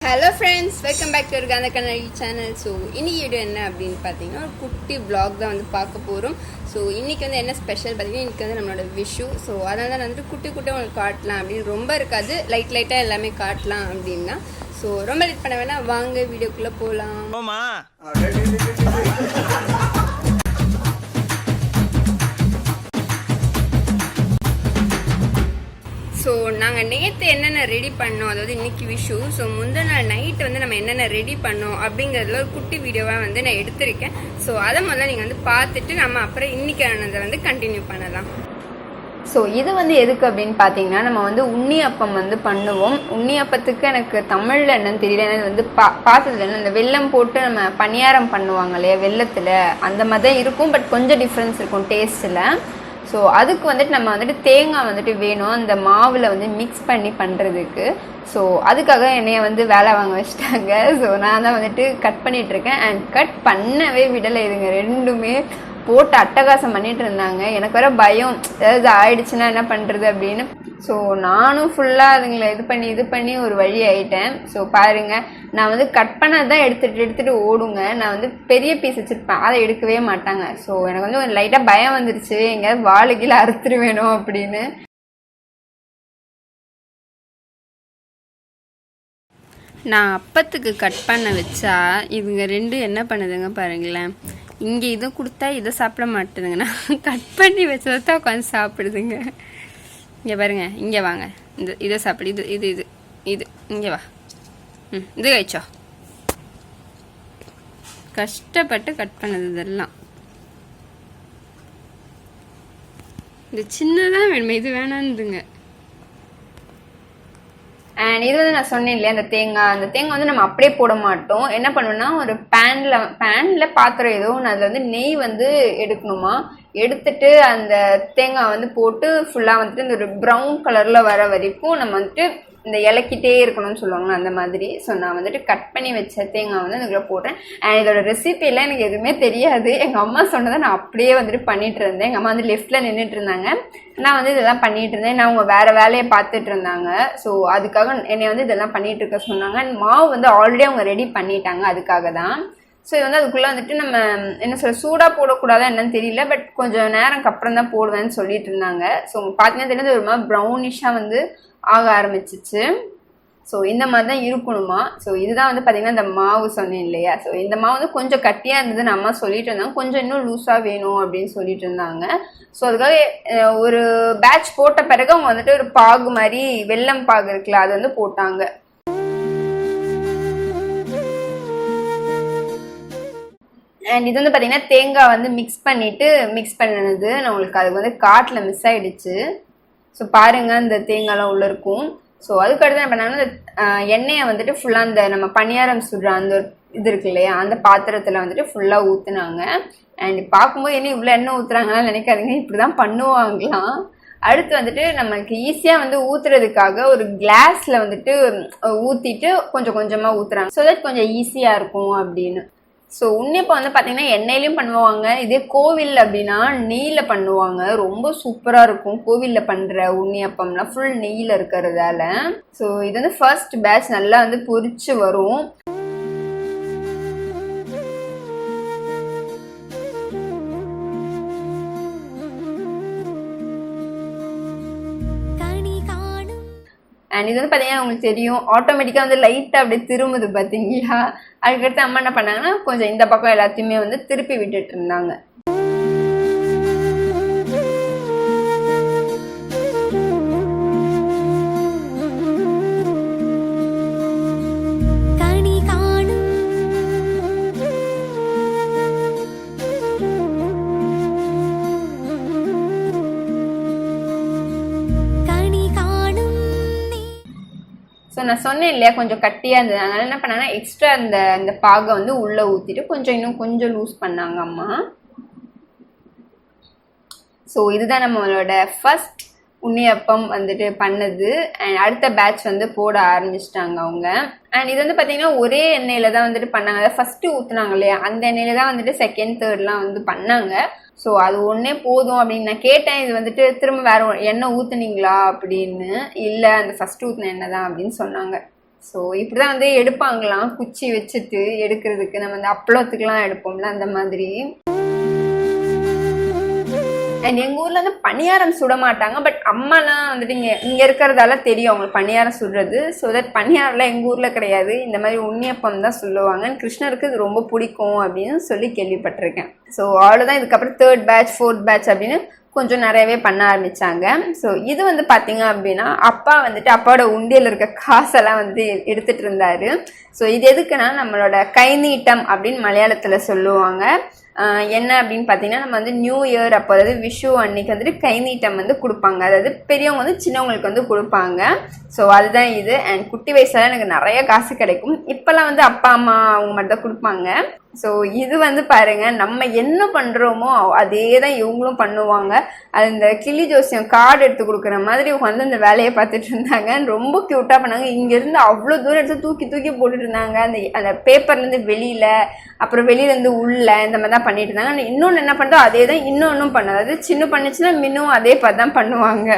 Hello friends, welcome back to ஒரு காந்தக்கண்ணாடி channel. So இன்றைக்கி வீடியோ என்ன அப்படின்னு பார்த்தீங்கன்னா ஒரு குட்டி vlog தான் வந்து பார்க்க போகிறோம். ஸோ இன்றைக்கி வந்து என்ன ஸ்பெஷல் பார்த்தீங்கன்னா இன்றைக்கி வந்து நம்மளோட விஷு. ஸோ அதனால தான் வந்துட்டு குட்டி உங்களுக்கு காட்டலாம் அப்படின்னு, ரொம்ப இருக்காது, லைட்டாக எல்லாமே காட்டலாம் அப்படின்னா. ஸோ ரொம்ப லேட் பண்ண வேணாம், வாங்க வீடியோக்குள்ளே போகலாம். ஸோ நாங்கள் நேற்று என்னென்ன ரெடி பண்ணோம், அதாவது இன்றைக்கி விஷு. ஸோ முந்தின நாள் நைட்டு வந்து நம்ம என்னென்ன ரெடி பண்ணோம் அப்படிங்கிறதுல ஒரு குட்டி வீடியோவாக வந்து நான் எடுத்திருக்கேன். ஸோ அதை முதல்ல நீங்கள் வந்து பார்த்துட்டு நம்ம அப்புறம் இன்றைக்கானதை வந்து கண்டினியூ பண்ணலாம். ஸோ இது வந்து எதுக்கு அப்படின்னு பார்த்தீங்கன்னா, நம்ம வந்து உண்ணி அப்பம் வந்து பண்ணுவோம். உண்ணி அப்பத்துக்கு எனக்கு தமிழில் என்னன்னு தெரியல, எனக்கு வந்து பார்த்ததுல என்ன, இந்த வெல்லம் போட்டு நம்ம பணியாரம் பண்ணுவாங்க இல்லையா வெல்லத்தில், அந்த மாதிரி தான் இருக்கும். பட் கொஞ்சம் டிஃப்ரென்ஸ் இருக்கும் டேஸ்ட்டில். ஸோ அதுக்கு வந்துட்டு நம்ம வந்துட்டு தேங்காய் வந்துட்டு வேணும் அந்த மாவில் வந்து மிக்ஸ் பண்ணி பண்ணுறதுக்கு. ஸோ அதுக்காக என்னைய வந்து வேலை வாங்க வச்சுட்டாங்க. ஸோ நான் தான் வந்துட்டு கட் பண்ணிகிட்ருக்கேன். அண்ட் கட் பண்ணவே விடலை, இதுங்க ரெண்டுமே போட்டு அட்டகாசம் பண்ணிட்டு இருந்தாங்க. எனக்கு வேற பயம், ஏதாவது ஆயிடுச்சுன்னா என்ன பண்ணுறது அப்படின்னு. ஸோ நானும் ஃபுல்லாக அதுங்களை இது பண்ணி ஒரு வழி ஆயிட்டேன். ஸோ பாருங்கள், நான் வந்து கட் பண்ணது தான் எடுத்துகிட்டு ஓடுங்க. நான் வந்து பெரிய பீஸ் வச்சுருப்பேன், அதை எடுக்கவே மாட்டாங்க. ஸோ எனக்கு வந்து ஒரு லைட்டாக பயம் வந்துருச்சு, எங்கேயாவது வாழை கீழே அறுத்துரு வேணும் அப்படின்னு. நான் அப்பத்துக்கு கட் பண்ண வச்சா இவங்க ரெண்டும் என்ன பண்ணுதுங்க பாருங்களேன். இங்கே இதை கொடுத்தா இதை சாப்பிட மாட்டேதுங்கண்ணா, கட் பண்ணி வச்சதை தான் உட்காந்து சாப்பிடுதுங்க. இங்கே பாருங்க, இங்கே வாங்க, இதை சாப்பிடு, இது இங்கே வா, இது കഴിச்சோ. கஷ்டப்பட்டு கட் பண்ணது இதெல்லாம். இது சின்னதாக வேணுமே, இது வேணாந்துங்க. அண்ட் இது வந்து நான் சொன்னேன் இல்லையா, அந்த தேங்காய் வந்து நம்ம அப்படியே போட மாட்டோம். என்ன பண்ணுவோம்னா, ஒரு பேனில் பாத்திரம் ஏதோ ஒன்று, அதில் வந்து நெய் வந்து எடுக்கணுமா, எடுத்துட்டு அந்த தேங்காய் வந்து போட்டு ஃபுல்லாக வந்துட்டு இந்த ஒரு ப்ரௌன் கலரில் வர வரைக்கும் நம்ம வந்துட்டு இந்த இலக்கிட்டே இருக்கணும்னு சொல்லுவாங்க, அந்த மாதிரி. ஸோ நான் வந்துட்டு கட் பண்ணி வச்ச தேங்காய் வந்து அதுக்குள்ளே போடுறேன். அண்ட் இதோட ரெசிபியெல்லாம் எனக்கு எதுவுமே தெரியாது, எங்கள் அம்மா சொன்னதை நான் அப்படியே வந்துட்டு பண்ணிட்டு இருந்தேன். எங்கள் அம்மா வந்து லெஃப்டில் நின்றுட்டு இருந்தாங்க, நான் வந்து இதெல்லாம் பண்ணிட்டு இருந்தேன். நான் அவங்க வேறு வேலையை பார்த்துட்டு இருந்தாங்க. ஸோ அதுக்காக என்னை வந்து இதெல்லாம் பண்ணிட்டு இருக்க சொன்னாங்க. அண்ட் மாவு வந்து ஆல்ரெடி அவங்க ரெடி பண்ணிட்டாங்க, அதுக்காக தான். ஸோ இது வந்து அதுக்குள்ளே வந்துட்டு நம்ம என்ன சொல்ல, சூடாக போடக்கூடாதா என்னன்னு தெரியல, பட் கொஞ்சம் நேரம் அப்புறம் தான் போடுவேன்னு சொல்லிட்டு இருந்தாங்க. ஸோ பார்த்தீங்கன்னா தெரிஞ்சது ஒரு மாதிரி ப்ரௌனிஷாக வந்து ஆக ஆரம்பிச்சிச்சு. ஸோ இந்த மாதிரி தான் இருக்கணுமா. ஸோ இதுதான் வந்து பார்த்திங்கன்னா இந்த மாவு சொன்னேன் இல்லையா. ஸோ இந்த மாவு வந்து கொஞ்சம் கட்டியாக இருந்தது, நம்ம சொல்லிட்டு இருந்தாங்க, கொஞ்சம் இன்னும் லூஸாக வேணும் அப்படின்னு சொல்லிட்டு இருந்தாங்க. ஸோ அதுக்காக ஒரு பேட்ச் போட்ட பிறகு அவங்க வந்துட்டு ஒரு பாகு மாதிரி, வெல்லம் பாகு இருக்குல்ல, அது வந்து போட்டாங்க. அண்ட் இது வந்து பார்த்தீங்கன்னா தேங்காய் வந்து மிக்ஸ் பண்ணினது நான் உங்களுக்கு அது வந்து காட்டில் மிஸ் ஆகிடுச்சு. ஸோ பாருங்கள், இந்த தேங்காய்லாம் உள்ளே இருக்கும். ஸோ அதுக்கடுத்து என்ன பண்ணாங்கன்னா, இந்த எண்ணெயை வந்துட்டு ஃபுல்லாக அந்த நம்ம பணியாரம் சுடுற அந்த இது இருக்கு இல்லையா, அந்த பாத்திரத்தில் வந்துட்டு ஃபுல்லாக ஊற்றுனாங்க. அண்ட் பார்க்கும்போது என்ன இவ்வளோ எண்ணெய் ஊற்றுறாங்கலாம் நினைக்காதீங்க, இப்படி தான் பண்ணுவாங்களாம். அடுத்து வந்துட்டு நமக்கு ஈஸியாக வந்து ஊற்றுறதுக்காக ஒரு கிளாஸில் வந்துட்டு ஊற்றிட்டு கொஞ்சம் கொஞ்சமாக ஊற்றுறாங்க, ஸோ தட் கொஞ்சம் ஈஸியாக இருக்கும் அப்படின்னு. ஸோ உண்ணியப்பம் வந்து பார்த்தீங்கன்னா எண்ணெயிலையும் பண்ணுவாங்க, இதே கோவில் அப்படின்னா நெய்யில் பண்ணுவாங்க, ரொம்ப சூப்பராக இருக்கும். கோவிலில் பண்ணுற உண்ணியப்பம்லாம் ஃபுல் நெய்யில் இருக்கிறதால. ஸோ இது வந்து ஃபர்ஸ்ட் பேட்ச் நல்லா வந்து பொரிச்சு வரும். அண்ட் இது வந்து பார்த்தீங்கன்னா உங்களுக்கு தெரியும், ஆட்டோமேட்டிக்காக வந்து லைட்டாக அப்படியே திரும்புது பார்த்தீங்களா. அதுக்கடுத்து அம்மா என்ன பண்ணாங்கன்னா, கொஞ்சம் இந்த பக்கம் எல்லாத்தையுமே வந்து திருப்பி விட்டுட்டு இருந்தாங்க. ஸோ நான் சொன்னேன் இல்லையா, கொஞ்சம் கட்டியாக இருந்தது, அதனால என்ன பண்ணாங்கன்னா எக்ஸ்ட்ரா அந்த பாகை வந்து உள்ளே ஊற்றிட்டு இன்னும் கொஞ்சம் லூஸ் பண்ணாங்க அம்மா. ஸோ இதுதான் நம்மளோட ஃபர்ஸ்ட் உண்ணியப்பம் வந்துட்டு பண்ணது. அண்ட் அடுத்த பேட்ச் வந்து போட ஆரம்பிச்சிட்டாங்க அவங்க. அண்ட் இது வந்து பார்த்தீங்கன்னா ஒரே எண்ணெயில் தான் வந்துட்டு பண்ணாங்க, அதை ஃபஸ்ட்டு ஊற்றுனாங்க இல்லையா, அந்த எண்ணெயில் தான் வந்துட்டு செகண்ட் தேர்ட்லாம் வந்து பண்ணாங்க. ஸோ அது ஒன்றே போதும் அப்படின்னு நான் கேட்டேன். இது வந்துட்டு திரும்ப வேறு எண்ணெய் ஊற்றுனீங்களா அப்படின்னு. இல்லை, அந்த ஃபஸ்ட்டு ஊற்றின எண்ணெய் தான் அப்படின்னு சொன்னாங்க. ஸோ இப்படி தான் வந்து எடுப்பாங்களாம், குச்சி வச்சுட்டு எடுக்கிறதுக்கு. நம்ம அந்த அப்பளத்துக்குலாம் எடுப்போம்ல அந்த மாதிரி. அண்ட் எங்கள் ஊரில் வந்து பணியாரம் சுட மாட்டாங்க. பட் அம்மாலாம் வந்துட்டு இங்கே இருக்கிறதால தெரியும் அவங்களுக்கு பணியாரம் சுடுறது. ஸோ தட் பணியாரம்லாம் எங்கள் ஊரில் கிடையாது. இந்த மாதிரி உண்ணியப்பம் தான் சொல்லுவாங்க. கிருஷ்ணருக்கு இது ரொம்ப பிடிக்கும் அப்படின்னு சொல்லி கேள்விப்பட்டிருக்கேன். ஸோ அவ்வளோதான். இதுக்கப்புறம் 3rd batch 4th batch அப்படின்னு கொஞ்சம் நிறையவே பண்ண ஆரம்பித்தாங்க. ஸோ இது வந்து பார்த்தீங்க அப்படின்னா அப்பா வந்துட்டு அப்பாவோட உண்டியல் இருக்க காசெல்லாம் வந்து எடுத்துகிட்டு இருந்தார். ஸோ இது எதுக்குன்னா நம்மளோட கை நீட்டம் அப்படின்னு மலையாளத்தில் சொல்லுவாங்க. என்ன அப்படின்னு பார்த்தீங்கன்னா நம்ம வந்து நியூ இயர் அப்போ, அதாவது விஷு அன்னைக்கு வந்துட்டு கை நீட்டம் வந்து கொடுப்பாங்க. அதாவது பெரியவங்க வந்து சின்னவங்களுக்கு வந்து கொடுப்பாங்க. ஸோ அதுதான் இது. அண்ட் குட்டி வயசுல எனக்கு நிறைய காசு கிடைக்கும். இப்போல்லாம் வந்து அப்பா அம்மா அவங்க மட்டும் தான் கொடுப்பாங்க. ஸோ இது வந்து பாருங்க, நம்ம என்ன பண்ணுறோமோ அதே தான் இவங்களும் பண்ணுவாங்க. அது இந்த கிளி ஜோசியம் கார்டு எடுத்து கொடுக்குற மாதிரி வந்து அந்த வேலையை பார்த்துட்டு இருந்தாங்க. ரொம்ப க்யூட்டாக பண்ணாங்க. இங்கேருந்து அவ்வளோ தூரம் எடுத்து தூக்கி தூக்கி போட்டுட்டு இருந்தாங்க. அந்த பேப்பர்லேருந்து வெளியில், அப்புறம் வெளியிலேருந்து உள்ள, இந்த மாதிரி தான் பண்ணிட்டு இருந்தாங்க. இன்னொன்று என்ன பண்ணுறோம் அதே தான் இன்னொன்றும் பண்ண, அதாவது சின்ன பண்ணுச்சுன்னா மின்னும் அதே பார்த்து தான் பண்ணுவாங்க.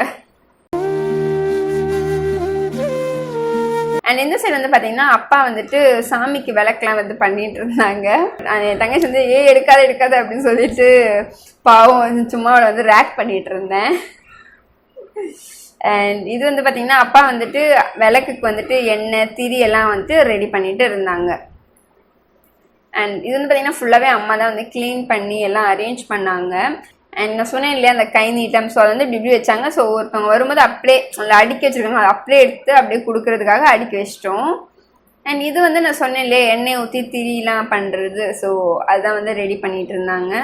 அண்ட் இந்த சைடு வந்து பார்த்தீங்கன்னா அப்பா வந்துட்டு சாமிக்கு விளக்கெலாம் வந்து பண்ணிட்டு இருந்தாங்க. என் தங்கச்சி வந்து எடுக்காத அப்படின்னு சொல்லிட்டு பாவம் சும்மா வந்து ரேக் பண்ணிட்டு இருந்தேன். அண்ட் இது வந்து பார்த்தீங்கன்னா அப்பா வந்துட்டு விளக்குக்கு வந்துட்டு எண்ணெய் திரி எல்லாம் வந்துட்டு ரெடி பண்ணிட்டு இருந்தாங்க. அண்ட் இது வந்து பார்த்தீங்கன்னா ஃபுல்லாகவே அம்மா தான் வந்து க்ளீன் பண்ணி எல்லாம் அரேஞ்ச் பண்ணாங்க. அண்ட் நான் சொன்னேன் இல்லையா அந்த கை நீட்டம், ஸோ அதை வந்து இப்படி வச்சாங்க. ஸோ ஒருத்தவங்க வரும்போது அப்படியே அடுக்கி வச்சுருக்காங்க, அதை அப்படியே எடுத்து அப்படியே கொடுக்கறதுக்காக அடுக்கி வச்சிட்டோம். அண்ட் இது வந்து நான் சொன்னேன் இல்லையா எண்ணெய் ஊற்றி திரிலாம் பண்ணுறது, ஸோ அதுதான் வந்து ரெடி பண்ணிகிட்டு இருந்தாங்க.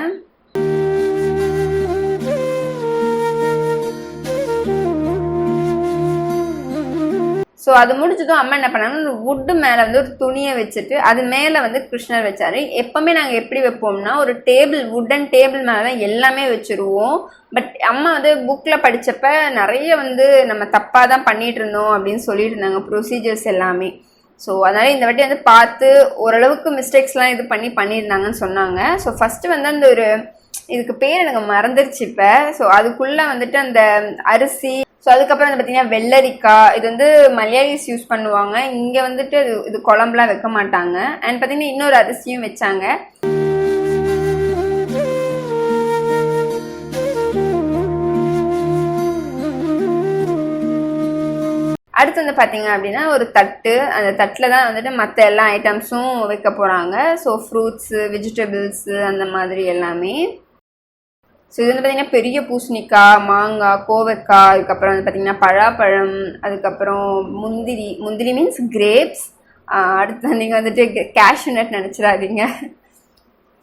ஸோ அது முடிச்சதும் அம்மா என்ன பண்ணாங்கன்னா ஒரு வுட்டு மேலே வந்து ஒரு துணியை வச்சுட்டு அது மேலே வந்து கிருஷ்ணர் வச்சாரு. எப்போவுமே நாங்கள் எப்படி வைப்போம்னா ஒரு டேபிள், வுட்டன் டேபிள் மேலே தான் எல்லாமே வச்சுருவோம். பட் அம்மா வந்து புக்கில் படித்தப்ப நிறைய வந்து நம்ம தப்பாக தான் பண்ணிகிட்டு இருந்தோம் அப்படின்னு சொல்லிட்டு இருந்தாங்க ப்ரொசீஜர்ஸ் எல்லாமே. ஸோ அதனால் இந்த வாட்டி வந்து பார்த்து ஓரளவுக்கு மிஸ்டேக்ஸ்லாம் இது பண்ணியிருந்தாங்கன்னு சொன்னாங்க. ஸோ ஃபஸ்ட்டு வந்து அந்த ஒரு இதுக்கு பேர் எனக்கு மறந்துருச்சு இப்போ. ஸோ அதுக்குள்ளே வந்துட்டு அந்த அரிசி, ஸோ அதுக்கப்புறம் வந்து பார்த்தீங்கன்னா வெள்ளரிக்காய், இது வந்து மலையாளிஸ் யூஸ் பண்ணுவாங்க. இங்கே வந்துட்டு இது குழம்புலாம் வைக்க மாட்டாங்க. அண்ட் பார்த்தீங்கன்னா இன்னொரு அரிசியும் வச்சாங்க. அடுத்து வந்து பார்த்தீங்க அப்படின்னா ஒரு தட்டு, அந்த தட்டில் தான் வந்துட்டு மற்ற எல்லா ஐட்டம்ஸும் வைக்க போகிறாங்க. ஸோ ஃப்ரூட்ஸு, வெஜிடபிள்ஸு அந்த மாதிரி எல்லாமே. ஸோ இது வந்து பார்த்திங்கன்னா பெரிய பூசணிக்காய், மாங்காய், கோவைக்காய், அதுக்கப்புறம் வந்து பார்த்திங்கன்னா பழாப்பழம், அதுக்கப்புறம் முந்திரி மீன்ஸ் கிரேப்ஸ். அடுத்து நீங்கள் வந்துட்டு கேஷ்யூ நட் நினச்சிடாதீங்க.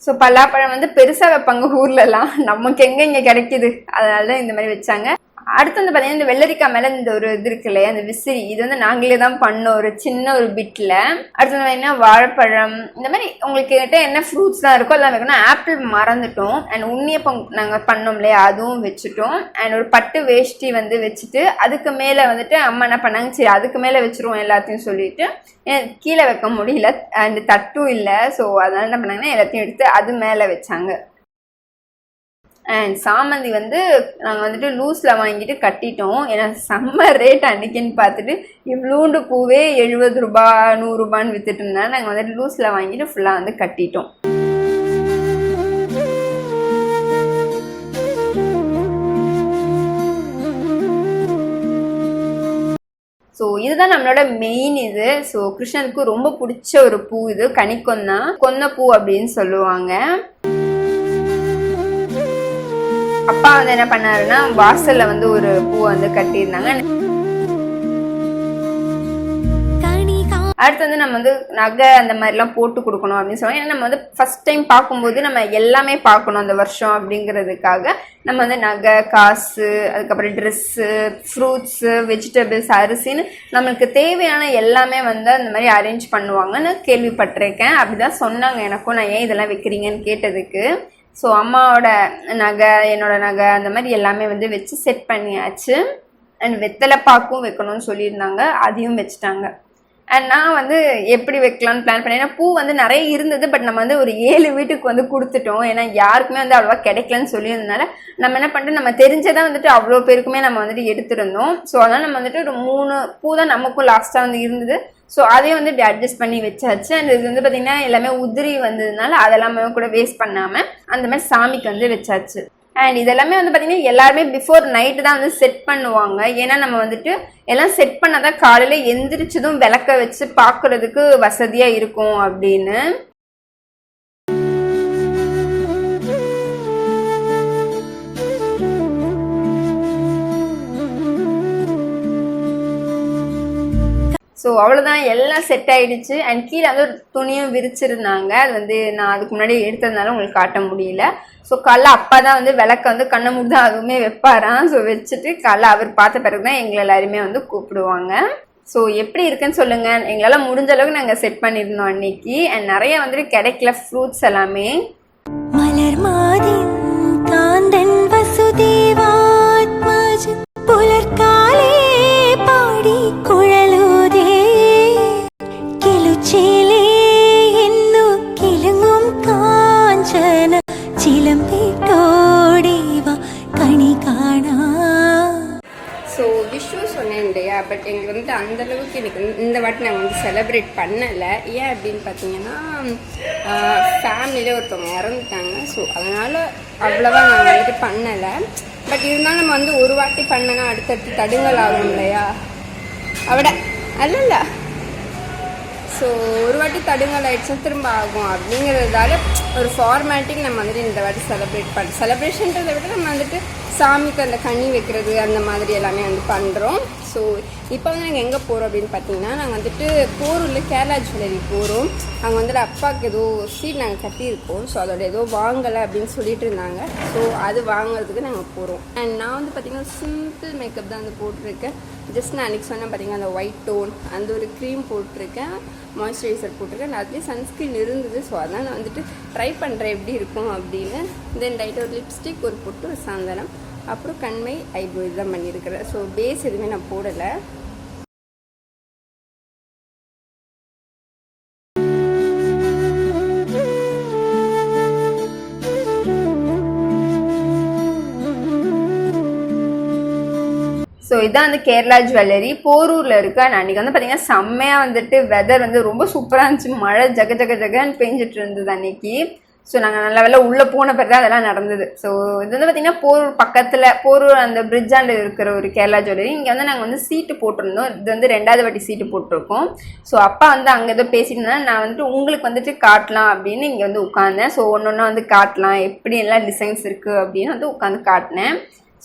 ஸோ பலாப்பழம் வந்து பெருசாக வைப்பாங்க ஊர்லலாம், நமக்கு எங்கே இங்கே கிடைக்கிது, அதனால தான் இந்த மாதிரி வச்சாங்க. அடுத்து வந்து பார்த்தீங்கன்னா இந்த வெள்ளரிக்காய் மேலே இந்த ஒரு இது இருக்கு இல்லையா அந்த விசிறி, இது வந்து நாங்களே தான் பண்ணோம் ஒரு சின்ன ஒரு பிட்டில். அடுத்து வந்து பார்த்தீங்கன்னா வாழைப்பழம், இந்த மாதிரி உங்களுக்கு கிட்ட என்ன ஃப்ரூட்ஸ்லாம் இருக்கோ அதெல்லாம் வைக்கணும். ஆப்பிள் மறந்துட்டோம். அண்ட் உண்ணியப்பம் நாங்கள் பண்ணோம் இல்லையா அதுவும் வச்சுட்டோம். அண்ட் ஒரு பட்டு வேஷ்டி வந்து வச்சுட்டு அதுக்கு மேலே வந்துட்டு அம்மா என்ன பண்ணாங்க, சரி அதுக்கு மேலே வச்சுருவோம் எல்லாத்தையும் சொல்லிட்டு, கீழே வைக்க முடியல அண்ட் தட்டும் இல்லை. ஸோ அதனால என்ன பண்ணாங்கன்னா எல்லாத்தையும் எடுத்து அது மேலே வச்சாங்க. அண்ட் சாமந்தி வந்து நாங்கள் வந்துட்டு லூஸில் வாங்கிட்டு கட்டிட்டோம். ஏன்னா செம்ம ரேட் அன்றைக்கின்னு பார்த்துட்டு இவ்வளோண்டு பூவே 70 ரூபா 100 ரூபான்னு விற்றுட்டு இருந்தால் நாங்கள் வந்துட்டு லூஸில் வாங்கிட்டு ஃபுல்லாக வந்து கட்டிட்டோம். ஸோ இதுதான் நம்மளோட மெயின் இது. ஸோ கிருஷ்ணனுக்கு ரொம்ப பிடிச்ச ஒரு பூ இது, கனிக்கொன்னா கொன்ன பூ அப்படின்னு சொல்லுவாங்க. அப்பா வந்து என்ன பண்ணாருன்னா வாசல்ல வந்து ஒரு பூ வந்து கட்டியிருந்தாங்க. அடுத்து வந்து நம்ம வந்து நகை அந்த மாதிரிலாம் போட்டு கொடுக்கணும் அப்படின்னு சொல்லுவாங்க. ஏன்னா நம்ம வந்து ஃபர்ஸ்ட் டைம் பார்க்கும்போது நம்ம எல்லாமே பார்க்கணும் அந்த வருஷம் அப்படிங்கிறதுக்காக நம்ம வந்து நகை, காசு, அதுக்கப்புறம் ட்ரெஸ்ஸு, ஃப்ரூட்ஸு, வெஜிடபிள்ஸ், அரிசின்னு நம்மளுக்கு தேவையான எல்லாமே வந்து அந்த மாதிரி அரேஞ்ச் பண்ணுவாங்கன்னு கேள்விப்பட்டிருக்கேன். அப்படிதான் சொன்னாங்க எனக்கும், நான் ஏன் இதெல்லாம் வைக்கிறீங்கன்னு கேட்டதுக்கு. ஸோ அம்மாவோட நகை, என்னோட நகை, அந்த மாதிரி எல்லாமே வந்து வச்சு செட் பண்ணியாச்சு. அண்ட் வெத்தலை பாக்கும் வைக்கணும்னு சொல்லியிருந்தாங்க, அதையும் வச்சுட்டாங்க. அண்ட் நான் வந்து எப்படி வைக்கலாம்னு பிளான் பண்ணேன். ஏன்னா பூ வந்து நிறைய இருந்தது, பட் நம்ம வந்து ஒரு 7 வீட்டுக்கு வந்து கொடுத்துட்டோம். ஏன்னா யாருக்குமே வந்து அவ்வளோவா கிடைக்கலன்னு சொல்லியிருந்தனால நம்ம என்ன பண்ணிட்டு நம்ம தெரிஞ்சதான் வந்துட்டு அவ்வளோ பேருக்குமே நம்ம வந்துட்டு எடுத்துருந்தோம். ஸோ அதனால் நம்ம வந்துட்டு ஒரு 3 பூ தான் நமக்கும் லாஸ்ட்டாக வந்து இருந்தது. ஸோ அதையும் வந்து இப்படி அட்ஜஸ்ட் பண்ணி வச்சாச்சு. அண்ட் இது வந்து பார்த்தீங்கன்னா எல்லாமே உதிரி வந்ததுனால அதெல்லாமே கூட வேஸ்ட் பண்ணாமல் அந்த மாதிரி சாமிக்கு வந்து வச்சாச்சு. அண்ட் இதெல்லாமே வந்து பார்த்தீங்கன்னா எல்லாருமே பிஃபோர் நைட்டு தான் வந்து செட் பண்ணுவாங்க. ஏன்னா நம்ம வந்துட்டு எல்லாம் செட் பண்ணாதான் காலையில் எந்திரிச்சதும் விளக்க வச்சு பார்க்குறதுக்கு வசதியாக இருக்கும் அப்படின்னு. ஸோ அவ்வளோதான், எல்லாம் செட் ஆகிடுச்சு. அண்ட் கீழே வந்து ஒரு துணியும் விரிச்சிருந்தாங்க. அது வந்து நான் அதுக்கு முன்னாடி எடுத்ததுனால உங்களுக்கு காட்ட முடியல. ஸோ காலைல அப்பா தான் வந்து விளக்க வந்து கண்ணை மூடி அதுவுமே வைப்பாராம். ஸோ வச்சுட்டு காலைல அவர் பார்த்த பிறகு தான் எங்களை எல்லாருமே வந்து கூப்பிடுவாங்க. ஸோ எப்படி இருக்குன்னு சொல்லுங்கள். எங்களால் முடிஞ்ச அளவுக்கு நாங்கள் செட் பண்ணியிருந்தோம் அன்னைக்கு. அண்ட் நிறைய வந்துட்டு கிடைக்கல ஃப்ரூட்ஸ் எல்லாமே. மலர் மாதிரி காந்தன் வசுதேவாத்மஜ புலர்காலே பாடி குழலுதே கிளுச்சேலே என்னு கிளுங்கும் காஞ்சன சிலம்பேட்டோடேவா கனி காணா. ஸோ விஷு சொன்னேன் இல்லையா, பட் எங்களுக்கு வந்துட்டு அந்தளவுக்கு எனக்கு இந்த வாட்டி நாங்கள் வந்து செலிப்ரேட் பண்ணலை. ஏன் அப்படின்னு பார்த்தீங்கன்னா ஃபேமிலியில் ஒருத்தவங்க இறந்துட்டாங்க. ஸோ அதனால் அவ்வளோவா நாங்கள் வந்துட்டு பண்ணலை. பட் இருந்தாலும் நம்ம வந்து ஒரு வாட்டி பண்ணனா அடுத்தடுத்து தடுங்கல் ஆகும் இல்லையா, அவட அல்ல. ஸோ ஒரு வாட்டி தடுங்கல் ஆகிடுச்சா திரும்ப ஆகும் அப்படிங்கிறதால ஒரு ஃபார்மேட்டிக் நம்ம வந்துட்டு இந்த வாட்டி செலிப்ரேஷன்றதை விட நம்ம வந்துட்டு சாமிக்கு அந்த கனி வைக்கிறது அந்த மாதிரி எல்லாமே வந்து பண்ணுறோம். ஸோ இப்போ வந்து நாங்கள் எங்கே போகிறோம் அப்படின்னு பார்த்தீங்கன்னா, நாங்கள் வந்துட்டு போரூரில் கேரளா ஜுவல்லரி போகிறோம். அங்கே வந்துட்டு அப்பாவுக்கு ஏதோ சீட் நாங்கள் கட்டியிருக்கோம். ஸோ அதோட ஏதோ வாங்கலை அப்படின்னு சொல்லிட்டு இருந்தாங்க. ஸோ அது வாங்குறதுக்கு நாங்கள் போகிறோம். அண்ட் நான் வந்து பார்த்திங்கன்னா சிம்பிள் மேக்கப் தான் வந்து போட்டிருக்கேன். ஜஸ்ட் நான் அன்றைக்கி சொன்னேன் பார்த்திங்கன்னா அந்த ஒயிட் டோன் அந்த ஒரு க்ரீம் போட்டிருக்கேன், மாய்ஸ்சரைசர் போட்டிருக்கேன். அதுலேயே சன்ஸ்க்ரீன் இருந்தது. ஸோ அதனால் நான் வந்துட்டு ட்ரை பண்ணுறேன் எப்படி இருக்கும் அப்படின்னு. தென் லைட்டாக ஒரு லிப்ஸ்டிக், ஒரு பொட்டு, ஒரு சாந்தனம், அப்புறம் கண்மை, ஐப்ரோ இதுதான் பண்ணியிருக்கிறேன். ஸோ பேஸ் எதுவுமே நான் போடலை. ஸோ இதான் வந்து கேரளா ஜுவல்லரி, போரூரில் இருக்கு. அண்ட் அன்றைக்கி வந்து பார்த்திங்கன்னா செம்மையாக வந்துட்டு வெதர் வந்து ரொம்ப சூப்பராக இருந்துச்சு. மழை ஜக ஜக ஜகன்னு பெஞ்சிட்டு இருந்தது அன்னைக்கு. ஸோ நாங்கள் நல்ல வேலை உள்ளே போன பிறகு தான் அதெல்லாம் நடந்தது. ஸோ இது வந்து பார்த்திங்கன்னா போரூர் பக்கத்தில், போரூர் அந்த பிரிட்ஜாண்டு இருக்கிற ஒரு கேரளா ஜுவல்லரி. இங்கே வந்து நாங்கள் வந்து சீட்டு போட்டிருந்தோம். இது வந்து 2வது வாட்டி சீட்டு போட்டிருக்கோம். ஸோ அப்பா வந்து அங்கே ஏதோ பேசிட்டு நான் வந்துட்டு உங்களுக்கு வந்துட்டு காட்டலாம் அப்படின்னு இங்கே வந்து உட்காந்தேன். ஸோ ஒன்று ஒன்றா வந்து காட்டலாம் எப்படி எல்லாம் டிசைன்ஸ் இருக்குது அப்படின்னு வந்து உட்காந்து காட்டினேன்.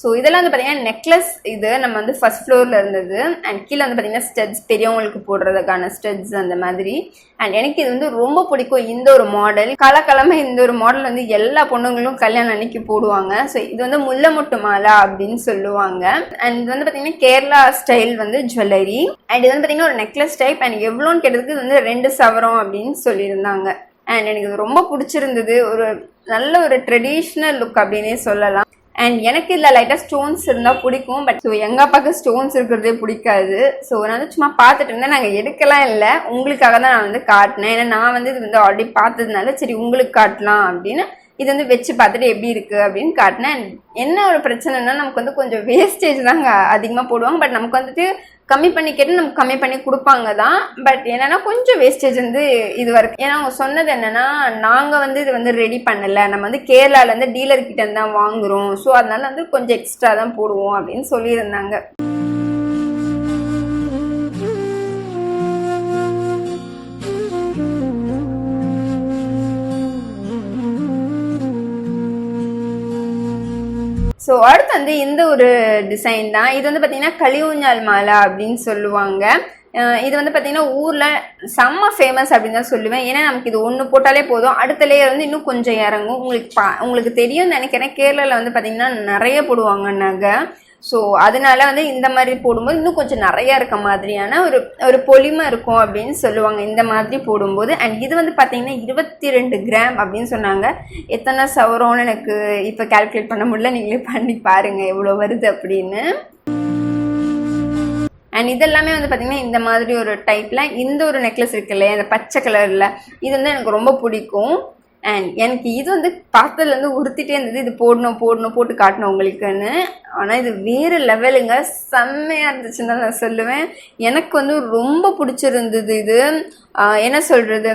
ஸோ இதெல்லாம் வந்து பார்த்திங்கன்னா நெக்லஸ், இது நம்ம வந்து ஃபஸ்ட் ஃப்ளோரில் இருந்தது. அண்ட் கீழே வந்து பார்த்திங்கன்னா ஸ்டெட்ஸ், பெரியவங்களுக்கு போடுறதுக்கான ஸ்டெட்ஸ் அந்த மாதிரி. அண்ட் எனக்கு இது வந்து ரொம்ப பிடிக்கும் இந்த ஒரு மாடல். கலக்கலமாக இந்த ஒரு மாடல் வந்து எல்லா பொண்ணுங்களும் கல்யாணம் அன்னைக்கு போடுவாங்க. ஸோ இது வந்து முல்லை மொட்டு மாலா அப்படின்னு சொல்லுவாங்க. அண்ட் இது வந்து பார்த்திங்கன்னா கேரளா ஸ்டைல் வந்து ஜுவல்லரி. அண்ட் இது வந்து பார்த்திங்கன்னா ஒரு நெக்லஸ் டைப். அண்ட் எவ்வளோன்னு கேட்டதுக்கு இது வந்து 2 சவரம் அப்படின்னு சொல்லியிருந்தாங்க. அண்ட் எனக்கு இது ரொம்ப பிடிச்சிருந்தது. ஒரு நல்ல ஒரு ட்ரெடிஷ்னல் லுக் அப்படின்னே சொல்லலாம். அண்ட் எனக்கு இதில் லைட்டாக ஸ்டோன்ஸ் இருந்தால் பிடிக்கும். பட் ஸோ எங்கள் அப்பாவுக்கு ஸ்டோன்ஸ் இருக்கிறதே பிடிக்காது. ஸோ நான் வந்து சும்மா பார்த்துட்டு இருந்தேன். நாங்கள் எடுக்கலாம் இல்லை, உங்களுக்காக தான் நான் வந்து காட்டினேன். ஏன்னா நான் வந்து இது வந்து ஆல்ரெடி பார்த்ததுனால சரி உங்களுக்கு காட்டலாம் அப்படின்னு இது வந்து வச்சு பார்த்துட்டு எப்படி இருக்குது அப்படின்னு காட்டினேன். என்ன ஒரு பிரச்சனைனா நமக்கு வந்து கொஞ்சம் வேஸ்டேஜ் தாங்க அதிகமாக போடுவாங்க. பட் நமக்கு வந்துட்டு கம்மி பண்ணி கேட்டு நமக்கு கம்மி பண்ணி கொடுப்பாங்க தான். பட் என்னன்னா கொஞ்சம் வேஸ்டேஜ் வந்து இது வரைக்கும். ஏன்னா அவங்க சொன்னது என்னன்னா, நாங்கள் வந்து இது வந்து ரெடி பண்ணலை, நம்ம வந்து கேரளாலேருந்து டீலர்கிட்ட இருந்து தான் வாங்குகிறோம். ஸோ அதனால வந்து கொஞ்சம் எக்ஸ்ட்ரா தான் போடுவோம் அப்படின்னு சொல்லியிருந்தாங்க. ஸோ அடுத்து வந்து இந்த ஒரு டிசைன் தான். இது வந்து பார்த்தீங்கன்னா களியூஞ்சால் மாலா அப்படின்னு சொல்லுவாங்க. இது வந்து பார்த்தீங்கன்னா ஊரில் செம்ம ஃபேமஸ் அப்படின்னு தான் சொல்லுவேன். ஏன்னா நமக்கு இது ஒன்று போட்டாலே போதும், அடுத்த லேயர் வந்து இன்னும் கொஞ்சம் இறங்கும். உங்களுக்கு தெரியும்னு நினைக்கிறேன், கேரளாவில் வந்து பார்த்தீங்கன்னா நிறைய போடுவாங்க நகை. ஸோ அதனால வந்து இந்த மாதிரி போடும்போது இன்னும் கொஞ்சம் நிறையா இருக்க மாதிரியான ஒரு பொலிமை இருக்கும் அப்படின்னு சொல்லுவாங்க இந்த மாதிரி போடும்போது. அண்ட் இது வந்து பார்த்தீங்கன்னா 22 கிராம் அப்படின்னு சொன்னாங்க. எத்தனை சவரம்னு எனக்கு இப்போ கால்குலேட் பண்ண முடியல, நீங்களே பண்ணி பாருங்கள் எவ்வளோ வருது அப்படின்னு. அண்ட் இதெல்லாமே வந்து பார்த்திங்கன்னா இந்த மாதிரி ஒரு டைப்பில் இந்த ஒரு நெக்லஸ் இருக்கு இல்லையா இந்த பச்சை கலரில் இது வந்து எனக்கு ரொம்ப பிடிக்கும். அண்ட் எனக்கு இது வந்து பார்த்ததுலேருந்து உறுத்திட்டே இருந்தது, இது போட்டு காட்டணும் உங்களுக்குன்னு. ஆனால் இது வேறு லெவலுங்க, செம்மையாக இருந்துச்சுன்னு தான் நான் சொல்லுவேன். எனக்கு வந்து ரொம்ப பிடிச்சிருந்தது இது. என்ன சொல்கிறது,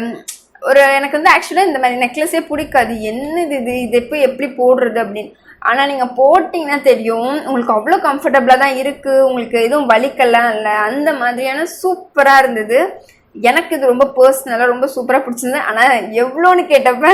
எனக்கு வந்து ஆக்சுவலாக இந்த மாதிரி நெக்லஸே பிடிக்காது. என்னது இது எப்படி போடுறது அப்படின்னு. ஆனால் நீங்கள் போட்டிங்கன்னா தெரியும் உங்களுக்கு அவ்வளோ கம்ஃபர்டபுளாக தான் இருக்குது, உங்களுக்கு எதுவும் வலிக்கலாம் இல்லை, அந்த மாதிரியான சூப்பராக இருந்தது. எனக்கு இது ரொம்ப பர்சனலாக ரொம்ப சூப்பராக பிடிச்சிருந்தது. ஆனால் எவ்வளோன்னு கேட்டப்ப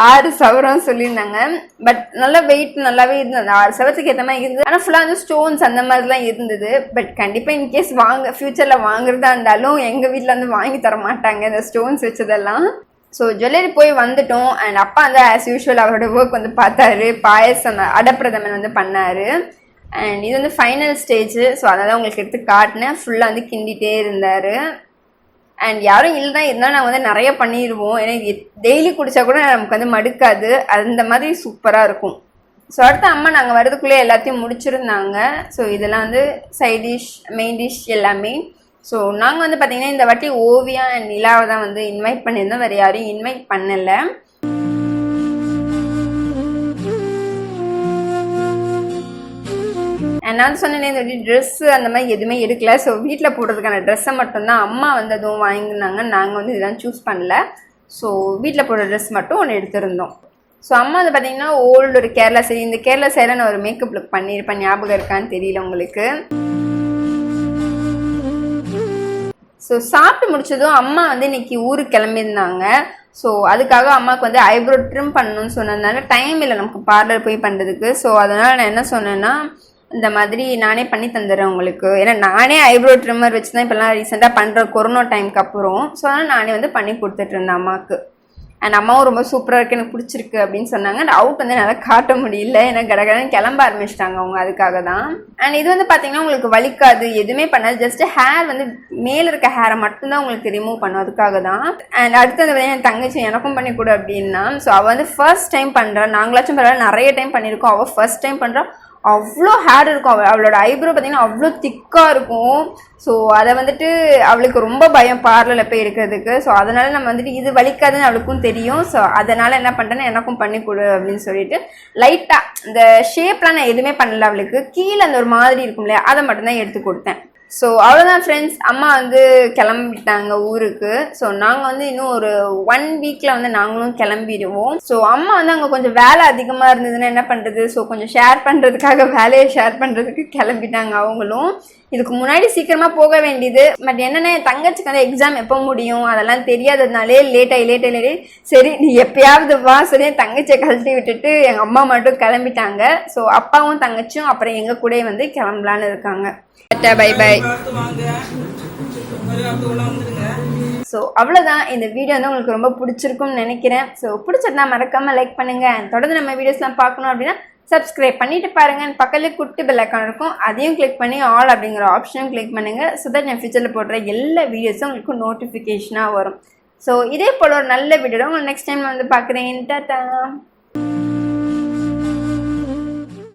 6 சவரம் சொல்லியிருந்தாங்க. பட் நல்லா வெயிட் நல்லாவே இருந்தது, அந்த 6 சவரத்துக்கு ஏற்ற மாதிரி இருந்தது. ஆனால் ஃபுல்லாக வந்து ஸ்டோன்ஸ் அந்த மாதிரிலாம் இருந்தது. பட் கண்டிப்பாக இன்கேஸ் ஃப்யூச்சரில் வாங்குறதா இருந்தாலும் எங்கள் வீட்டில் வந்து வாங்கி தர மாட்டாங்க இந்த ஸ்டோன்ஸ் வச்சதெல்லாம். ஸோ ஜுவல்லரி போய் வந்துட்டோம். அண்ட் அப்பா வந்து ஆஸ் யூஷுவல் அவரோட ஒர்க் வந்து பார்த்தாரு, பாயசம் அடப்பிரதமன் வந்து பண்ணார். அண்ட் இது வந்து ஃபைனல் ஸ்டேஜ். ஸோ அதை தான் உங்களுக்கு எடுத்து காட்டினேன். ஃபுல்லாக வந்து கிண்டிகிட்டே இருந்தார். அண்ட் யாரும் இல்லை தான் இருந்தாலும் நாங்கள் வந்து நிறைய பண்ணிடுவோம். ஏன்னா டெய்லி குடித்தா கூட நமக்கு வந்து மடுக்காது, அந்த மாதிரி சூப்பராக இருக்கும். ஸோ அடுத்து அம்மா நாங்கள் வரதுக்குள்ளே எல்லாத்தையும் முடிச்சிருந்தாங்க. ஸோ இதெல்லாம் வந்து சைட் டிஷ் மெயின் டிஷ் எல்லாமே. ஸோ நாங்கள் வந்து பார்த்திங்கன்னா இந்த வாட்டி ஓவியா அண்ட் நிலாவை தான் வந்து இன்வைட் பண்ணியிருந்தோம், வேறு யாரையும் இன்வைட் பண்ணலை. நான் வந்து சொன்னேன் இந்த ட்ரெஸ்ஸு அந்த மாதிரி எதுவுமே எடுக்கல. ஸோ வீட்டில் போடுறதுக்கான ட்ரெஸ்ஸை மட்டும்தான் அம்மா வந்து அதுவும் வாங்கினாங்க. நாங்கள் வந்து இதெல்லாம் சூஸ் பண்ணல. ஸோ வீட்டில் போடுற ட்ரெஸ் மட்டும் ஒன்று எடுத்திருந்தோம். ஸோ அம்மா வந்து பார்த்திங்கன்னா ஓல்டு ஒரு கேரளா சைடு, இந்த கேரளா சைடில் நான் ஒரு மேக்கப் லுக் பண்ணியிருப்பேன், ஞாபகம் இருக்கான்னு தெரியல உங்களுக்கு. ஸோ சாப்பிட்டு முடிச்சதும் அம்மா வந்து இன்னைக்கு ஊருக்கு கிளம்பியிருந்தாங்க. ஸோ அதுக்காக அம்மாவுக்கு வந்து ஐப்ரோ ட்ரிம் பண்ணணும்னு சொன்னதுனால டைம் இல்லை நமக்கு பார்லர் போய் பண்ணுறதுக்கு. ஸோ அதனால் நான் என்ன சொன்னேன்னா இந்த மாதிரி நானே பண்ணி தந்துடுறேன் உங்களுக்கு. ஏன்னா நானே ஐப்ரோ ட்ரிம்மர் வச்சு தான் இப்போல்லாம் ரீசெண்டாக பண்ணுறேன் கொரோனா டைமுக்கு அப்புறம். ஸோ அதனால் நானே வந்து பண்ணி கொடுத்துட்டு இருந்தேன் அம்மாவுக்கு. அண்ட் அம்மாவும் ரொம்ப சூப்பராக இருக்குது, எனக்கு பிடிச்சிருக்கு அப்படின்னு சொன்னாங்க. அண்ட் அவுட் வந்து நல்லா காட்ட முடியல, ஏன்னா கடகடன்னு கிளம்ப ஆரம்பிச்சிட்டாங்க அவங்க, அதுக்காக தான். அண்ட் இது வந்து பார்த்தீங்கன்னா உங்களுக்கு வலிக்காது, எதுவுமே பண்ணாது. ஜஸ்ட் ஹேர் வந்து மேலே இருக்க ஹேரை மட்டும்தான் உங்களுக்கு ரிமூவ் பண்ணும், அதுக்காக தான். அண்ட் அடுத்து வந்து என் தங்கச்சி எனக்கும் பண்ணி கொடு அப்படின்னா. ஸோ அவள் வந்து ஃபர்ஸ்ட் டைம் பண்ணுறா. நாங்களாச்சும் பரவாயில்ல நிறைய டைம் பண்ணியிருக்கோம், அவள் ஃபர்ஸ்ட் டைம் பண்ணுறா. அவ்வளோ ஹேர் இருக்கும், அவளோட ஐப்ரோ பார்த்தீங்கன்னா அவ்வளோ திக்காக இருக்கும். ஸோ அதை வந்துட்டு அவளுக்கு ரொம்ப பயம் பார்லரில் போய் எடுக்கிறதுக்கு. ஸோ அதனால் நம்ம வந்துட்டு இது வலிக்காதுன்னு அவளுக்கும் தெரியும். ஸோ அதனால் என்ன பண்ணுறேன்னா எனக்கும் பண்ணி கொடு அப்படின்னு சொல்லிட்டு லைட்டாக இந்த ஷேப்லாம் நான் எதுவுமே பண்ணல, அவளுக்கு கீழே அந்த ஒரு மாதிரி இருக்கும் இல்லையா, அதை மட்டும்தான் எடுத்து கொடுத்தேன். ஸோ அவ்வளோதான் ஃப்ரெண்ட்ஸ், அம்மா வந்து கிளம்பிட்டாங்க ஊருக்கு. ஸோ நாங்கள் வந்து இன்னும் ஒரு 1 வீக்கில் வந்து நாங்களும் கிளம்பிடுவோம். ஸோ அம்மா வந்து அங்கே கொஞ்சம் வேலை அதிகமாக இருந்ததுன்னா என்ன பண்ணுறது, ஸோ கொஞ்சம் ஷேர் பண்ணுறதுக்காக வேலையை ஷேர் பண்ணுறதுக்கு கிளம்பிட்டாங்க அவங்களும். இதுக்கு முன்னாடி சீக்கிரமாக போக வேண்டியது. பட் என்னென்ன என் தங்கச்சிக்கு வந்து எக்ஸாம் எப்போ முடியும் அதெல்லாம் தெரியாததுனாலே லேட்டாகி சரி நீ எப்பயாவது வா சொல்லி என் தங்கச்சியை கழட்டி விட்டுட்டு எங்கள் அம்மா மட்டும் கிளம்பிட்டாங்க. ஸோ அப்பாவும் தங்கச்சியும் அப்புறம் எங்கள் கூட வந்து கிளம்பலான்னு இருக்காங்க. By by. ஸோ அவ்வளோதான், இந்த வீடியோ வந்து உங்களுக்கு ரொம்ப பிடிச்சிருக்கும்னு நினைக்கிறேன். ஸோ பிடிச்சிருந்தா மறக்காமல் லைக் பண்ணுங்கள். தொடர்ந்து நம்ம வீடியோஸ்லாம் பார்க்கணும் அப்படின்னா சப்ஸ்கிரைப் பண்ணிட்டு பாருங்கள். பக்கத்துலேயே குட்டி பெல் ஐக்கான் இருக்கும், அதையும் கிளிக் பண்ணி ஆல் அப்படிங்கிற ஆப்ஷனும் கிளிக் பண்ணுங்கள். ஸோ தட் நான் ஃபியூச்சரில் போடுற எல்லா வீடியோஸும் உங்களுக்கு நோட்டிஃபிகேஷனாக வரும். ஸோ இதே போல் ஒரு நல்ல வீடியோ உங்களுக்கு நெக்ஸ்ட் டைம் வந்து பார்க்குறேன். டாடா.